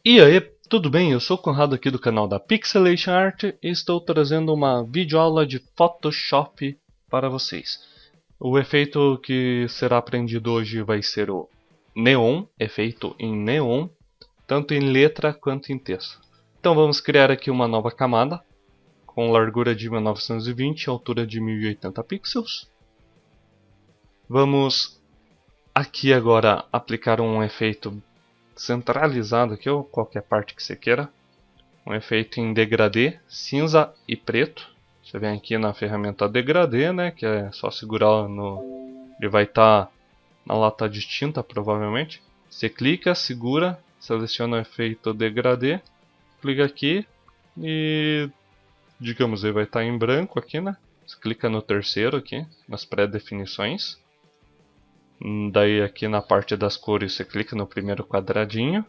E aí, tudo bem? Eu sou o Conrado aqui do canal da Pixelation Art e estou trazendo uma videoaula de Photoshop para vocês. O efeito que será aprendido hoje vai ser o Neon, efeito em Neon, tanto em letra quanto em texto. Então vamos criar aqui uma nova camada, com largura de 1920 e altura de 1080 pixels. Vamos aqui agora aplicar um efeito centralizado aqui, ou qualquer parte que você queira. Um efeito em degradê, cinza e preto. Você vem aqui na ferramenta degradê, né, que é só segurar no... ele vai estar na lata de tinta provavelmente. Você clica, segura, seleciona o efeito degradê, clica aqui e digamos ele vai estar em branco aqui, né? Você clica no terceiro aqui, nas pré-definições. Daí aqui na parte das cores você clica no primeiro quadradinho,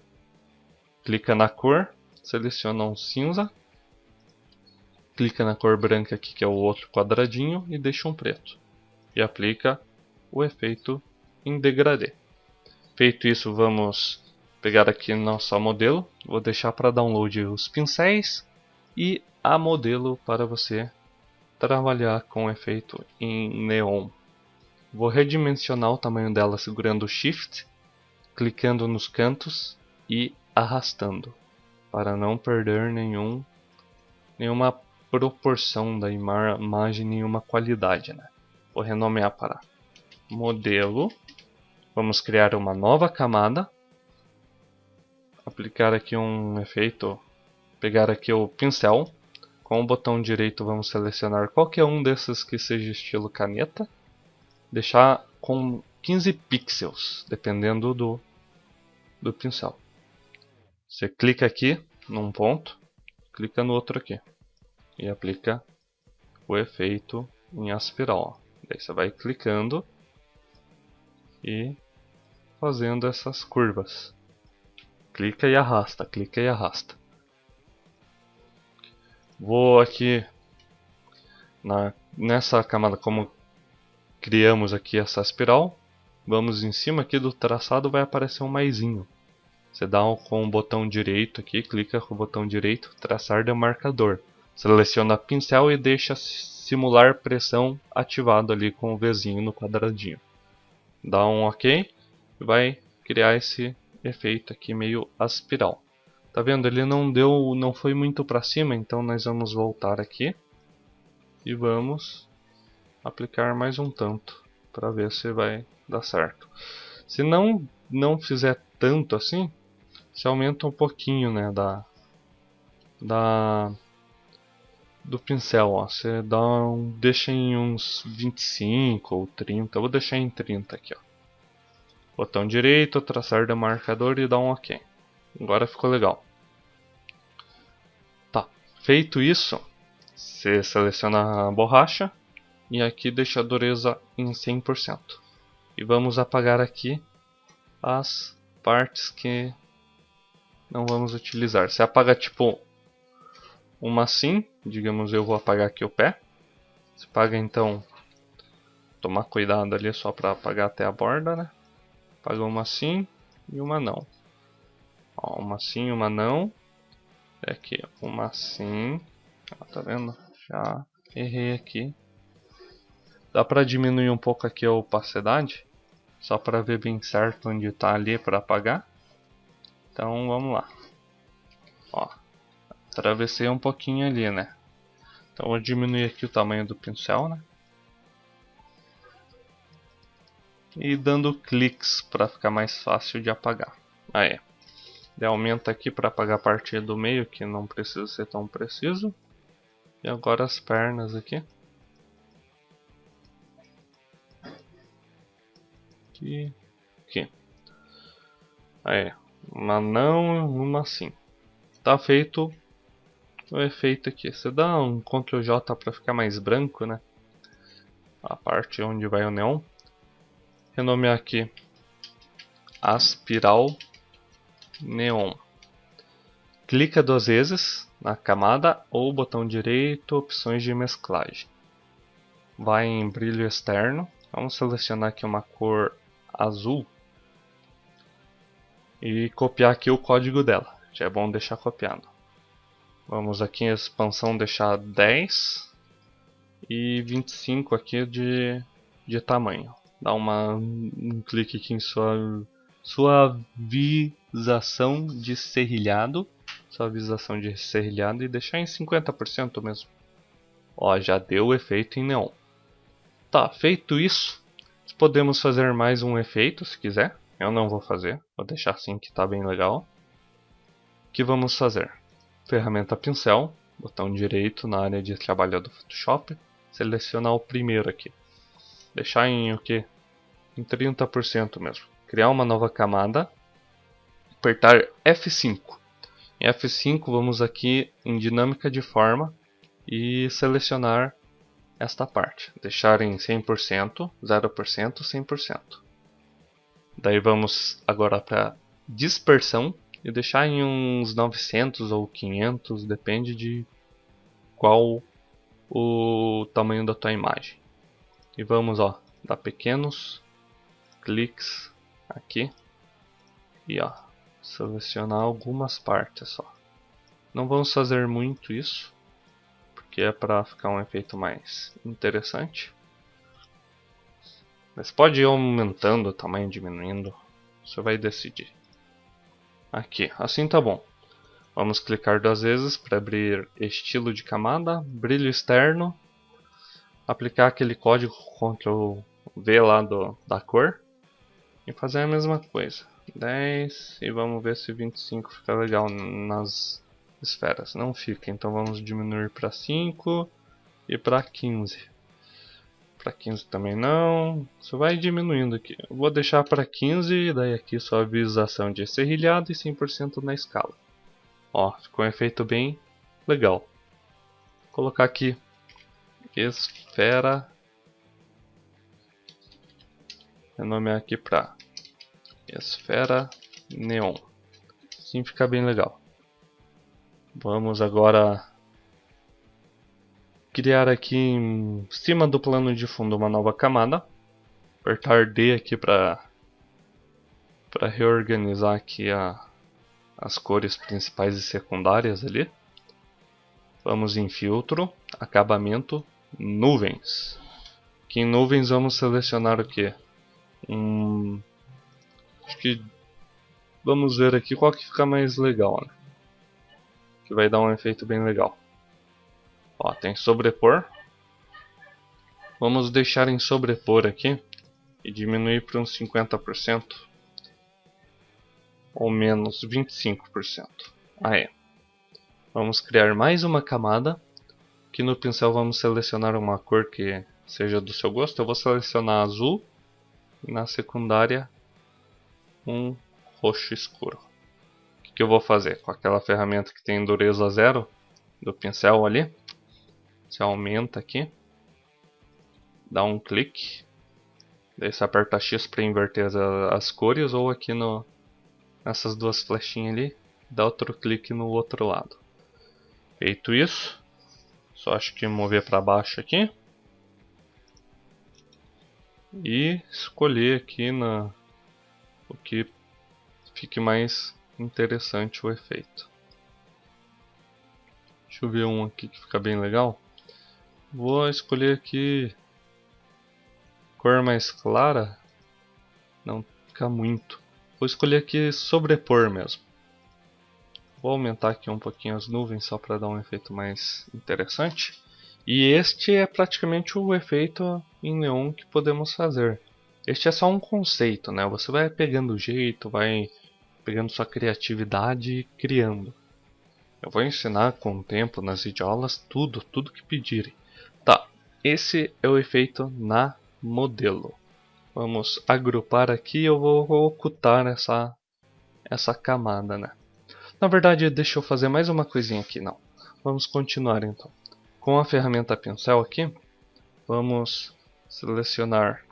clica na cor, seleciona um cinza, clica na cor branca aqui que é o outro quadradinho e deixa um preto. E aplica o efeito em degradê. Feito isso, vamos pegar aqui nosso modelo. Vou deixar para download os pincéis e a modelo para você trabalhar com o efeito em neon. Vou redimensionar o tamanho dela segurando o Shift, clicando nos cantos e arrastando, para não perder nenhuma proporção da imagem, nenhuma qualidade, né? Vou renomear para modelo. Vamos criar uma nova camada, aplicar aqui um efeito, pegar aqui o pincel, com o botão direito vamos selecionar qualquer um desses que seja estilo caneta, deixar com 15 pixels, dependendo do pincel. Você clica aqui num ponto, clica no outro aqui e aplica o efeito em aspiral. Daí você vai clicando e fazendo essas curvas. Clica e arrasta, clica e arrasta. Vou aqui nessa camada, como criamos aqui essa espiral, vamos em cima aqui do traçado, vai aparecer um maisinho. Você dá com o botão direito aqui, clica com o botão direito, traçar demarcador. Seleciona pincel e deixa simular pressão ativado ali com o Vzinho no quadradinho. Dá um OK e vai criar esse efeito aqui meio aspiral. Tá vendo? Ele não foi muito para cima, então nós vamos voltar aqui e vamos aplicar mais um tanto para ver se vai dar certo. Se não fizer tanto assim, você aumenta um pouquinho, né, do pincel, ó. Você deixa em uns 25 ou 30. Eu vou deixar em 30 aqui, ó. Botão direito, traçar demarcador e dá um OK. Agora ficou legal. Tá, feito isso, você seleciona a borracha e aqui deixa a dureza em 100%. E vamos apagar aqui as partes que não vamos utilizar. Você apaga tipo uma assim, digamos eu vou apagar aqui o pé. Você apaga então, tomar cuidado ali só para apagar até a borda, né? Apaga uma assim e uma não. Ó, uma assim, uma não. E aqui uma assim. Ó, tá vendo? Já errei aqui. Dá para diminuir um pouco aqui a opacidade, só para ver bem certo onde está ali para apagar. Então vamos lá. Ó, atravessei um pouquinho ali, né? Então vou diminuir aqui o tamanho do pincel, né? E dando cliques para ficar mais fácil de apagar. Aí, ele aumenta aqui para apagar a parte do meio, que não precisa ser tão preciso. E agora as pernas aqui. Aqui. Aí, uma não, uma sim. Tá feito o efeito aqui. Você dá um Ctrl J para ficar mais branco, né? A parte onde vai o neon. Renomear aqui Aspiral Neon. Clica 2 vezes na camada ou botão direito, opções de mesclagem. Vai em brilho externo. Vamos selecionar aqui uma cor azul e copiar aqui o código dela. Já é bom deixar copiado. Vamos aqui em expansão deixar 10 e 25 aqui de tamanho. Dá um clique aqui em suavização de serrilhado. Suavização de serrilhado e deixar em 50% mesmo. Ó, já deu o efeito em neon. Tá, feito isso, podemos fazer mais um efeito se quiser. Eu não vou fazer, vou deixar assim que tá bem legal. O que vamos fazer? Ferramenta pincel, botão direito na área de trabalho do Photoshop, selecionar o primeiro aqui. Deixar em o que? Em 30% mesmo. Criar uma nova camada, apertar F5. Em F5 vamos aqui em dinâmica de forma e selecionar esta parte. Deixar em 100%, 0%, 100%. Daí vamos agora para dispersão e deixar em uns 900 ou 500, depende de qual o tamanho da tua imagem. E vamos, ó, dar pequenos cliques aqui e ó, selecionar algumas partes só. Não vamos fazer muito isso, porque é para ficar um efeito mais interessante. Mas pode ir aumentando o tamanho, diminuindo, você vai decidir. Aqui, assim tá bom. Vamos clicar 2 vezes para abrir estilo de camada, brilho externo, aplicar aquele código Ctrl V lá da cor e fazer a mesma coisa. 10 e vamos ver se 25 fica legal nas esferas. Não fica, então vamos diminuir para 5 e para 15. Para 15 também não, só vai diminuindo aqui. Eu vou deixar para 15, daí aqui suavização de serrilhado e 100% na escala. Ó, ficou um efeito bem legal. Vou colocar aqui esfera, renomear aqui para esfera neon. Assim fica bem legal. Vamos agora criar aqui em cima do plano de fundo uma nova camada. Apertar D aqui para reorganizar aqui as cores principais e secundárias ali. Vamos em filtro, acabamento, nuvens. Aqui em nuvens vamos selecionar o que? Acho que vamos ver aqui qual que fica mais legal, né? Que vai dar um efeito bem legal. Ó, tem sobrepor. Vamos deixar em sobrepor aqui e diminuir para uns 50% ou menos 25%. Aí. Vamos criar mais uma camada. Aqui no pincel vamos selecionar uma cor que seja do seu gosto. Eu vou selecionar azul e na secundária um roxo escuro. O que eu vou fazer? Com aquela ferramenta que tem dureza 0 do pincel ali, você aumenta aqui, dá um clique, daí você aperta X para inverter as cores, ou aqui nessas duas flechinhas ali, dá outro clique no outro lado. Feito isso, só acho que mover para baixo aqui e escolher aqui o que fique mais interessante o efeito. Deixa eu ver um aqui que fica bem legal. Vou escolher aqui cor mais clara, não fica muito. Vou escolher aqui sobrepor mesmo. Vou aumentar aqui um pouquinho as nuvens só para dar um efeito mais interessante. E este é praticamente o efeito em neon que podemos fazer. Este é só um conceito, né? Você vai pegando o jeito, vai pegando sua criatividade e criando. Eu vou ensinar com o tempo nas videoaulas tudo que pedirem. Tá, esse é o efeito na modelo. Vamos agrupar aqui, eu vou ocultar essa camada, né? Na verdade, deixa eu fazer mais uma coisinha aqui, não. Vamos continuar então. Com a ferramenta pincel aqui, vamos selecionar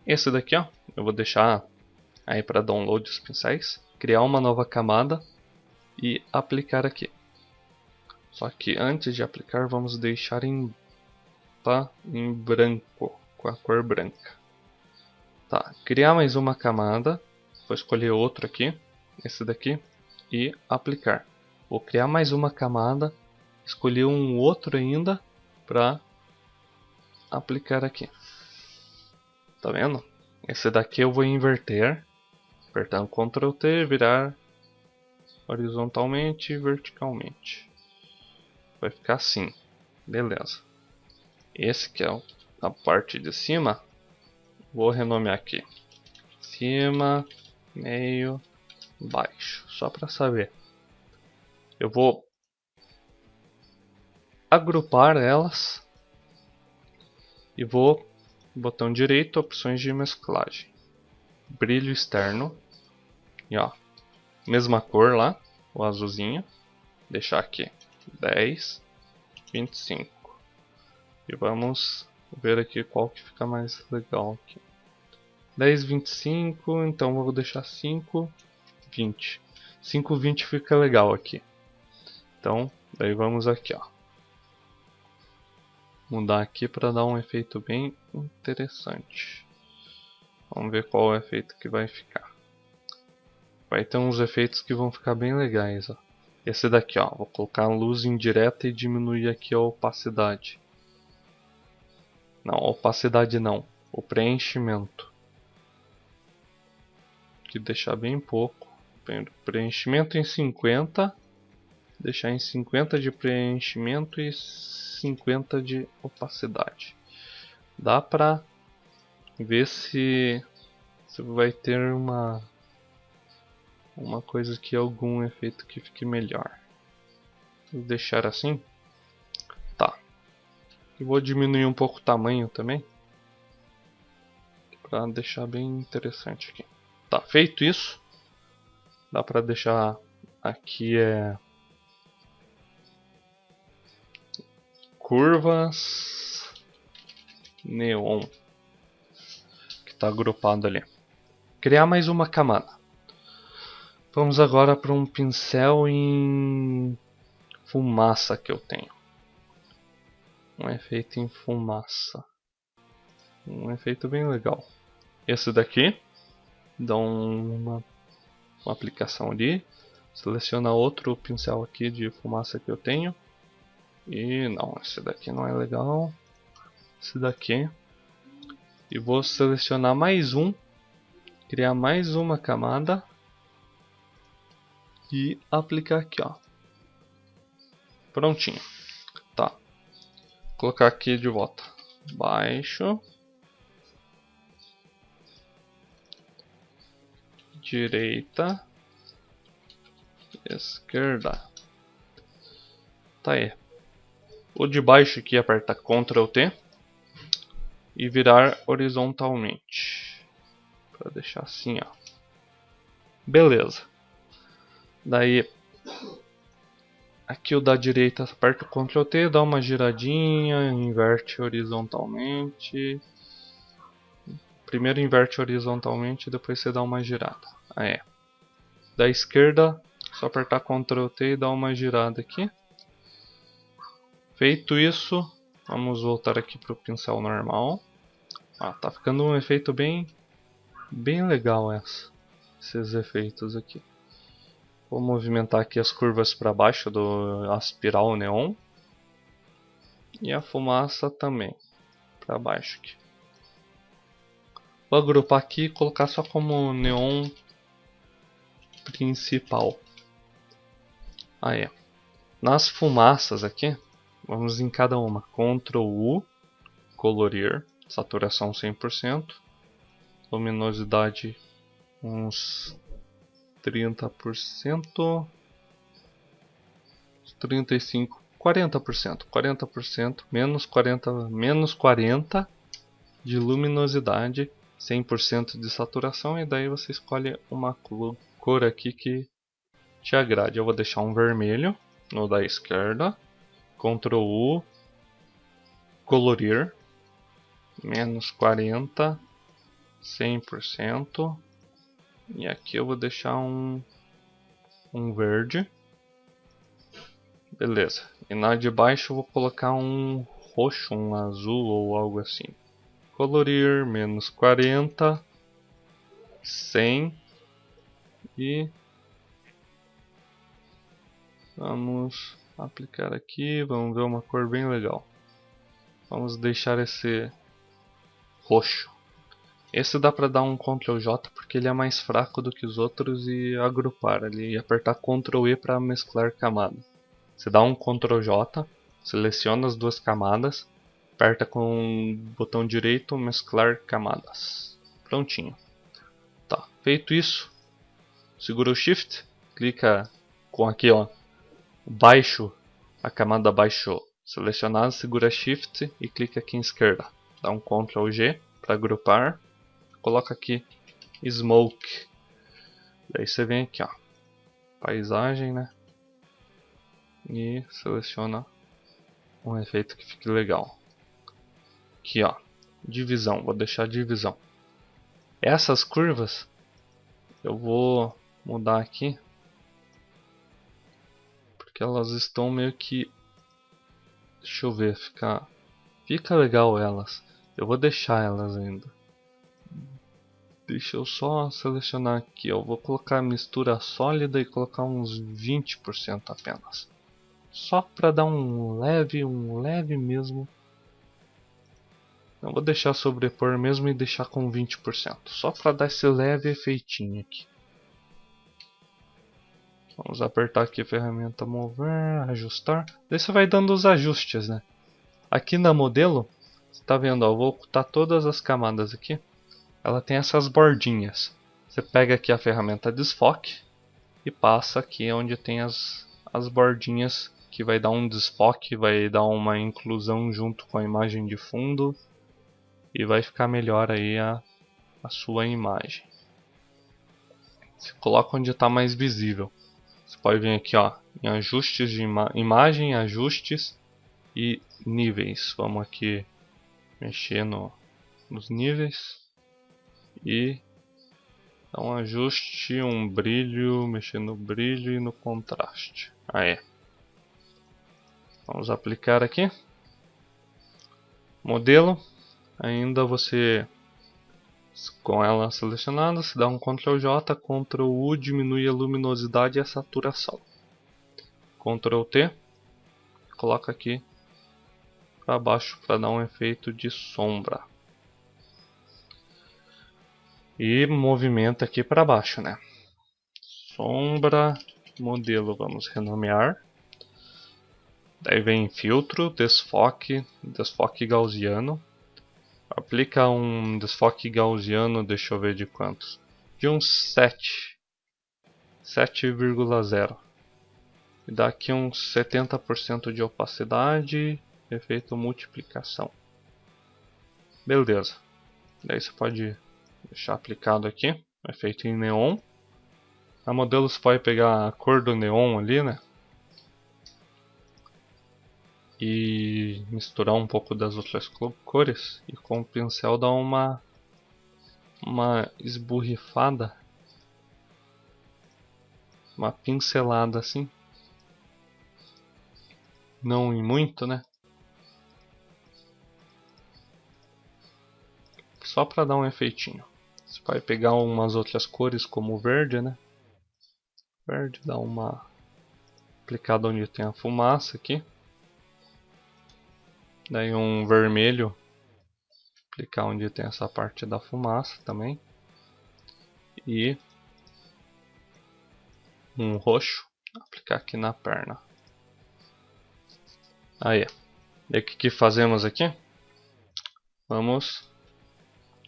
esse daqui, ó. Eu vou deixar aí para download os pincéis, criar uma nova camada e aplicar aqui. Só que antes de aplicar, vamos deixar em branco, com a cor branca. Tá, criar mais uma camada, vou escolher outro aqui, esse daqui. e aplicar. Vou criar mais uma camada, escolher um outro ainda para aplicar aqui. Tá vendo? Esse daqui eu vou inverter, apertando Ctrl T, virar horizontalmente e verticalmente. Vai ficar assim. Beleza. Esse que é a parte de cima, vou renomear aqui. Cima, meio, baixo. Só para saber. Eu vou agrupar elas e vou botão direito, opções de mesclagem, brilho externo e ó, mesma cor lá, o azulzinho, deixar aqui 10, 25 e vamos ver aqui qual que fica mais legal aqui. 10, 25, então vou deixar 5, 20. 5, 20 fica legal aqui. Então, daí vamos aqui, ó. Mudar aqui para dar um efeito bem interessante. Vamos ver qual o efeito que vai ficar. Vai ter uns efeitos que vão ficar bem legais, ó. Esse daqui, ó, vou colocar a luz indireta e diminuir aqui a opacidade. Não, opacidade não, o preenchimento. Aqui deixar bem pouco. Preenchimento em 50, deixar em 50 de preenchimento e 50 de opacidade. Dá pra ver se vai ter uma coisa aqui, algum efeito que fique melhor. Vou deixar assim. Tá. E vou diminuir um pouco o tamanho também, para deixar bem interessante aqui. Tá, feito isso, dá para deixar aqui curvas neon, que está agrupado ali. Criar mais uma camada. Vamos agora para um pincel em fumaça que eu tenho. Um efeito em fumaça. Um efeito bem legal. Esse daqui. Dá uma aplicação ali. Seleciona outro pincel aqui de fumaça que eu tenho. E não, esse daqui não é legal. Esse daqui. E vou selecionar mais um. Criar mais uma camada. E aplicar aqui, ó. Prontinho. Tá. Vou colocar aqui de volta. Baixo. Direita. Esquerda. Tá aí. O de baixo aqui aperta Ctrl T. E virar horizontalmente. Para deixar assim, ó. Beleza. Daí, aqui o da direita aperta o Ctrl T, dá uma giradinha, inverte horizontalmente. Primeiro inverte horizontalmente, depois você dá uma girada. Aí. Da esquerda, só apertar Ctrl T e dar uma girada aqui. Feito isso, vamos voltar aqui para o pincel normal. Ah, tá ficando um efeito bem legal esses efeitos aqui. Vou movimentar aqui as curvas para baixo do aspiral neon. E a fumaça também, para baixo aqui. Vou agrupar aqui e colocar só como neon principal. Aí, nas fumaças aqui, vamos em cada uma. Ctrl U, colorir, saturação 100%, luminosidade uns 30%, 35%, 40%, menos 40 de luminosidade, 100% de saturação, e daí você escolhe uma cor aqui que te agrade. Eu vou deixar um vermelho no da esquerda, Ctrl U, colorir, menos 40, 100%, e aqui eu vou deixar um verde. Beleza, e na de baixo eu vou colocar um roxo, um azul ou algo assim. Colorir, menos 40, 100 e Vamos aplicar aqui, vamos ver uma cor bem legal. Vamos deixar esse roxo. Esse dá para dar um Ctrl J porque ele é mais fraco do que os outros e agrupar ali e apertar Ctrl E para mesclar camada. Você dá um Ctrl J, seleciona as duas camadas, aperta com o botão direito mesclar camadas. Prontinho. Tá, feito isso, segura o Shift, clica com aqui ó, baixo, a camada abaixo selecionada, segura Shift e clica aqui em esquerda. Dá um Ctrl G para agrupar, coloca aqui Smoke. Daí você vem aqui ó, paisagem, né? E seleciona um efeito que fique legal. Aqui ó, divisão, vou deixar divisão. Essas curvas eu vou mudar aqui porque elas estão meio que, deixa eu ver, fica legal elas. Eu vou deixar elas ainda. Deixa eu só selecionar aqui, eu vou colocar mistura sólida e colocar uns 20% apenas. Só para dar um leve mesmo. Eu vou deixar sobrepor mesmo e deixar com 20%. Só para dar esse leve efeitinho aqui. Vamos apertar aqui a ferramenta mover, ajustar. Daí você vai dando os ajustes, né? Aqui na modelo, você está vendo, ó, eu vou ocultar todas as camadas aqui. Ela tem essas bordinhas. Você pega aqui a ferramenta desfoque e passa aqui onde tem as bordinhas, que vai dar um desfoque, vai dar uma inclusão junto com a imagem de fundo e vai ficar melhor aí a sua imagem. Você coloca onde está mais visível. Você pode vir aqui ó, em ajustes de imagem, ajustes e níveis. Vamos aqui mexer nos níveis e dar um ajuste, um brilho, mexer no brilho e no contraste. Aí. Vamos aplicar aqui. Modelo. Ainda você, com ela selecionada, se dá um Ctrl J, Ctrl U, diminui a luminosidade e a saturação. Ctrl T, coloca aqui para baixo para dar um efeito de sombra. E movimenta aqui para baixo, né? Sombra, modelo, vamos renomear. Daí vem filtro, desfoque gaussiano. Aplica um desfoque gaussiano, deixa eu ver de quantos. De uns 7,0. E dá aqui uns 70% de opacidade, efeito multiplicação. Beleza. Daí você pode deixar aplicado aqui, efeito em neon. A modelo você pode pegar a cor do neon ali, né? E misturar um pouco das outras cores e com o pincel dar uma esborrifada, uma pincelada assim, não em muito, né? Só para dar um efeitinho. Você pode pegar umas outras cores como o verde, né? Verde, dá uma aplicada onde tem a fumaça aqui. Daí um vermelho, aplicar onde tem essa parte da fumaça também. E um roxo, aplicar aqui na perna. Aí. E o que fazemos aqui? Vamos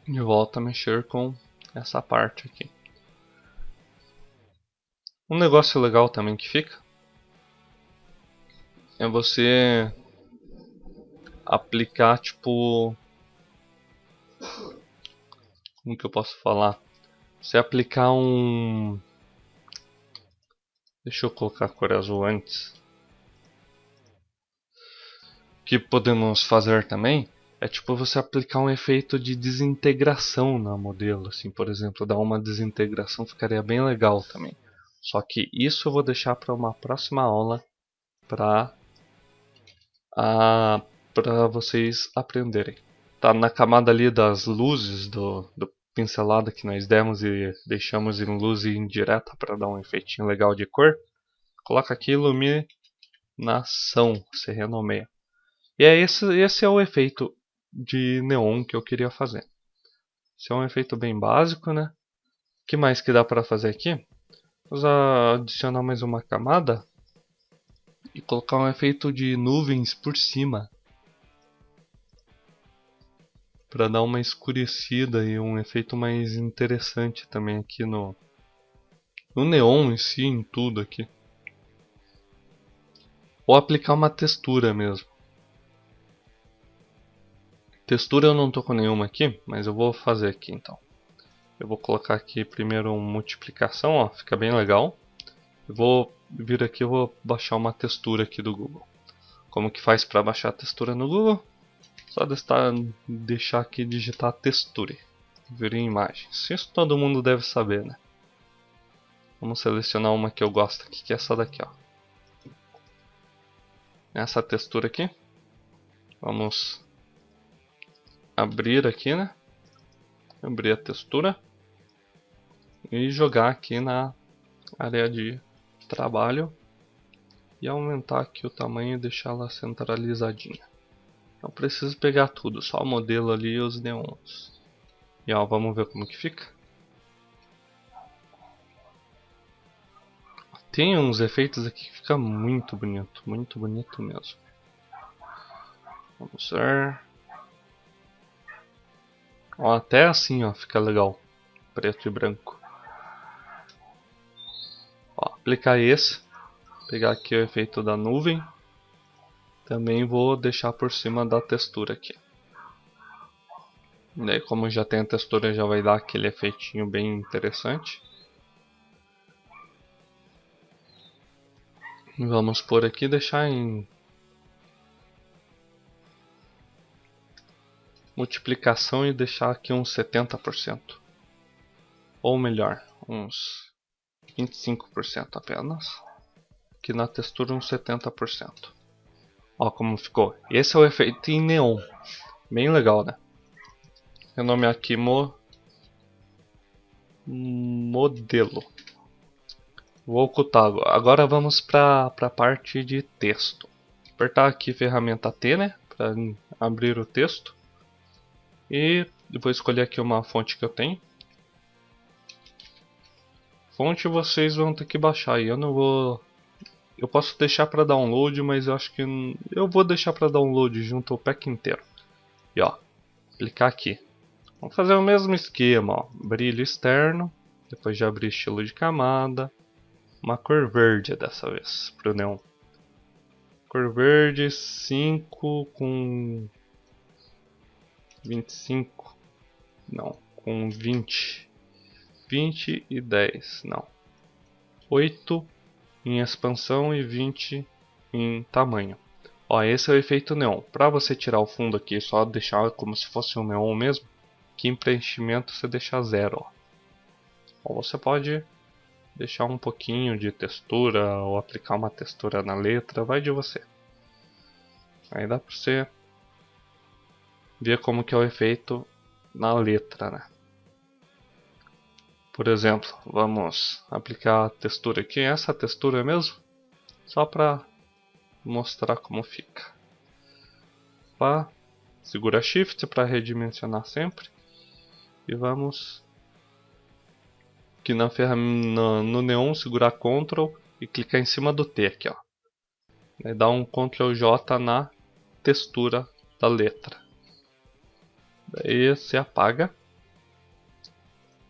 de volta a mexer com essa parte aqui. Um negócio legal também que fica é você aplicar, tipo, como que eu posso falar? Você aplicar um, deixa eu colocar a cor azul antes. O que podemos fazer também é tipo você aplicar um efeito de desintegração na modelo, assim, por exemplo, dar uma desintegração ficaria bem legal também. Só que isso eu vou deixar para uma próxima aula para vocês aprenderem. Tá na camada ali das luzes do pincelada que nós demos e deixamos em luz indireta para dar um efeitinho legal de cor. coloca aqui iluminação, você renomeia. E é esse é o efeito de neon que eu queria fazer. Esse é um efeito bem básico, né? O que mais que dá para fazer aqui? Vamos adicionar mais uma camada e colocar um efeito de nuvens por cima, para dar uma escurecida e um efeito mais interessante também aqui no neon em si, em tudo aqui. Ou aplicar uma textura mesmo. Textura eu não tô com nenhuma aqui, mas eu vou fazer aqui então. Eu vou colocar aqui primeiro uma multiplicação, ó, fica bem legal. Eu vou vir aqui, eu vou baixar uma textura aqui do Google. Como que faz para baixar a textura no Google? Só deixar aqui digitar texture, vir em imagens. Isso todo mundo deve saber, né? Vamos selecionar uma que eu gosto aqui, que é essa daqui, ó. Essa textura aqui. Vamos abrir aqui, né? Abrir a textura e jogar aqui na área de trabalho e aumentar aqui o tamanho e deixar ela centralizadinha. Não preciso pegar tudo, só o modelo ali e os neons. E ó, vamos ver como que fica. Tem uns efeitos aqui que fica muito bonito mesmo. Vamos ver. Ó, até assim, ó, fica legal, preto e branco. Ó, aplicar esse, pegar aqui o efeito da nuvem. Também vou deixar por cima da textura aqui. E daí, como já tem a textura, já vai dar aquele efeitinho bem interessante. Vamos por aqui e deixar em multiplicação e deixar aqui uns 70%. Ou melhor, uns 25% apenas. Aqui na textura uns 70%. Ó como ficou. Esse é o efeito em neon. Bem legal, né? Renomear aqui modelo. Vou ocultar. Agora vamos para a parte de texto. Apertar aqui ferramenta T, né? Para abrir o texto. E vou escolher aqui uma fonte que eu tenho. Fonte vocês vão ter que baixar aí. Eu não vou. Eu posso deixar para download, mas eu acho que eu vou deixar para download junto ao pack inteiro. E ó, clicar aqui. Vamos fazer o mesmo esquema, ó. Brilho externo, depois de abrir estilo de camada, uma cor verde dessa vez para o neon. Cor verde 5 com 25, não, com 20, 20 e 10, não, 8 em expansão e 20 em tamanho. Ó, esse é o efeito neon. Para você tirar o fundo aqui, só deixar como se fosse um neon mesmo. Aqui em preenchimento você deixa 0. Ou você pode deixar um pouquinho de textura ou aplicar uma textura na letra, vai de você. Aí dá para você ver como que é o efeito na letra, né? Por exemplo, vamos aplicar a textura aqui, essa textura mesmo, só para mostrar como fica. Opa, segura Shift para redimensionar sempre e vamos aqui na ferramenta no neon, segurar Ctrl e clicar em cima do T aqui, ó. E dar um Ctrl J na textura da letra. Daí você apaga.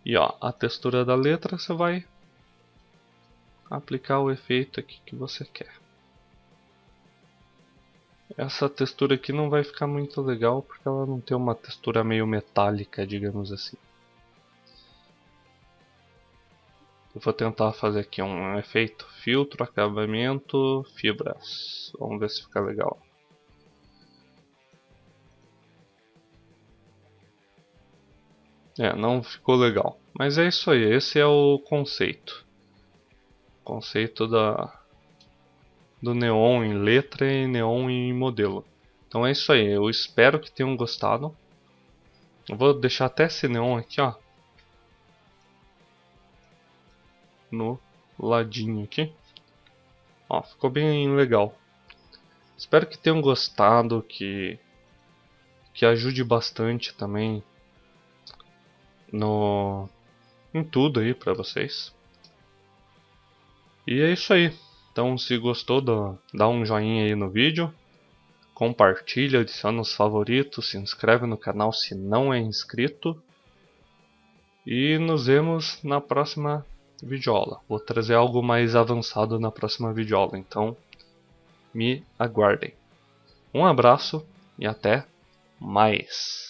E ó, a textura da letra você vai aplicar o efeito aqui que você quer. Essa textura aqui não vai ficar muito legal porque ela não tem uma textura meio metálica, digamos assim. Eu vou tentar fazer aqui um efeito filtro, acabamento, fibras. Vamos ver se fica legal. Não ficou legal. Mas é isso aí, esse é o conceito. O conceito do neon em letra e neon em modelo. Então é isso aí, eu espero que tenham gostado. Eu vou deixar até esse neon aqui, ó. No ladinho aqui. Ó, ficou bem legal. Espero que tenham gostado, que ajude bastante também em tudo aí pra vocês. E é isso aí. Então, se gostou, dá um joinha aí no vídeo. Compartilha, adiciona os favoritos, se inscreve no canal se não é inscrito. E nos vemos na próxima videoaula. Vou trazer algo mais avançado na próxima videoaula, então me aguardem. Um abraço e até mais!